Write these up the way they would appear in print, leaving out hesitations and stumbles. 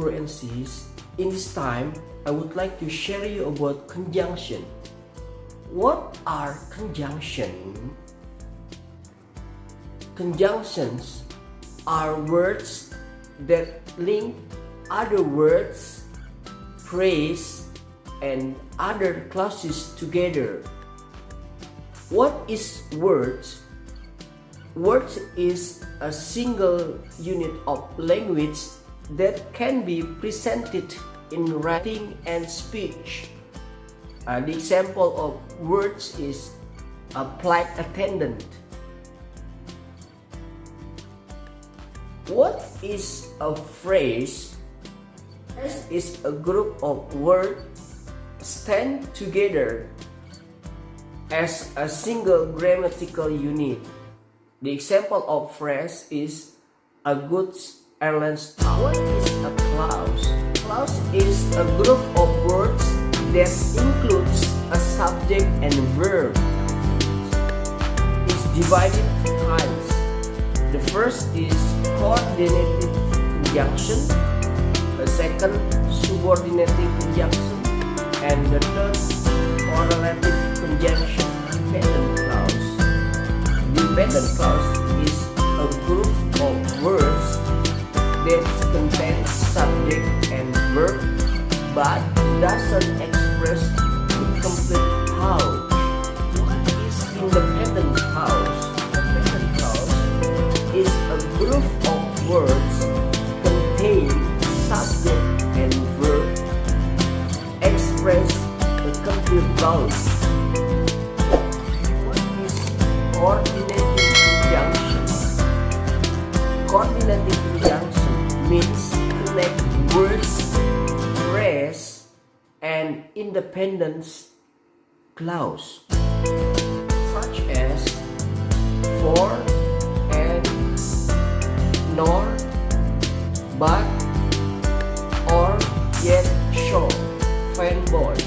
fluencies. In this time, I would like to share you about conjunction. What are conjunctions? Conjunctions are words that link other words, phrase, and other clauses together. What is words? Words is a single unit of language that can be presented in writing and speech. The example of words is a flight attendant. What is a phrase? Phrase is a group of words stand together as a single grammatical unit. The example of phrase is a goods airline stop. What is a clause? Clause is a group of words that includes a subject and verb. It's divided into kinds. The first is coordinating conjunction, the second subordinating conjunction, and the third correlative conjunction. Dependent clause. Dependent clause is a group of words that contain subject and verb but doesn't express the complete clause. What is independent clause? Independent clause is a group of words contain subject and verb express the complete clause. What is coordinating conjunction? Coordinating conjunction means connect words, phrase, and independent clause, such as for and nor, but, or, yet, so. Fanboys.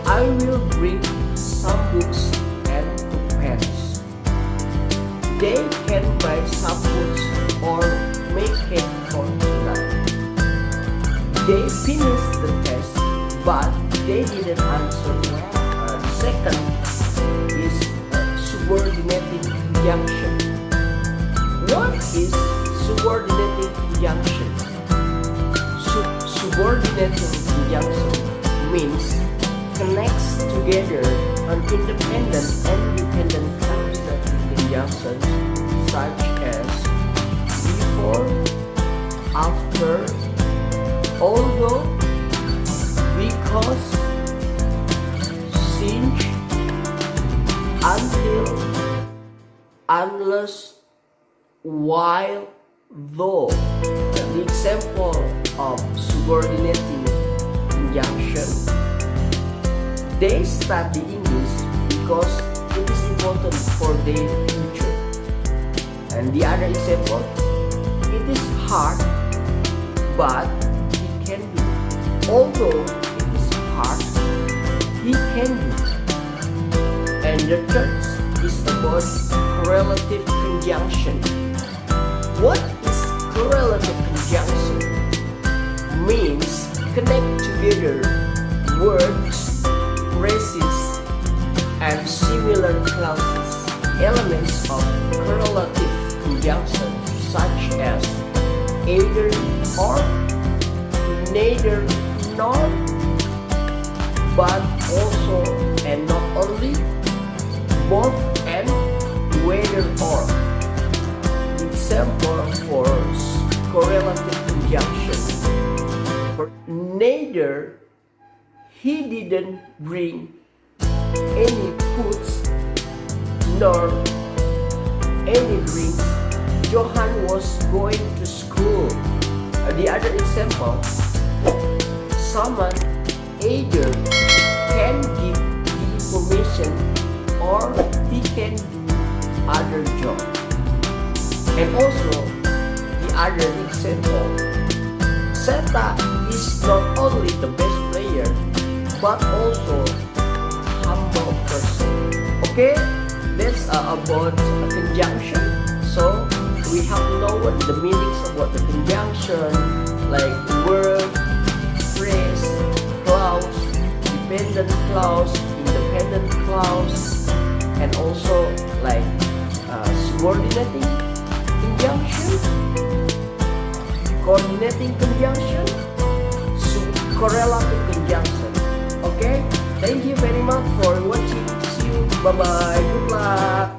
I will bring some books and pens. They can buy some books or make cake for tonight. They finished the test, but they didn't answer well. Second is subordinating conjunction. What is subordinating conjunction? Subordinating conjunction means connects together an independent and dependent conjunctive conjunctions such as before, after, although, because, since, until, unless, while, though. The example of subordinating conjunction: they study English because it is important for their future. And the other example: it is hard, but he can do. Although it is hard, he can do. And the third is about correlative conjunction. What is correlative conjunction? Means connect together words, phrases, and similar clauses. Elements of correlative conjunction such as either or, neither nor, but also and not only, both and, whether or. Example for correlative conjunction: for neither he didn't bring any foods nor any drinks. Johan was going to school. The other example: someone either can give the information or he can do other job. And also the other example: Seta is not only the best player but also a humble person. Okay, that's about a conjunction. So we have known the meanings about the conjunction, like word, phrase, clause, dependent clause, independent clause, and also like subordinating conjunction, coordinating conjunction, correlative conjunction. Okay, thank you very much for watching. See you, bye bye, good luck.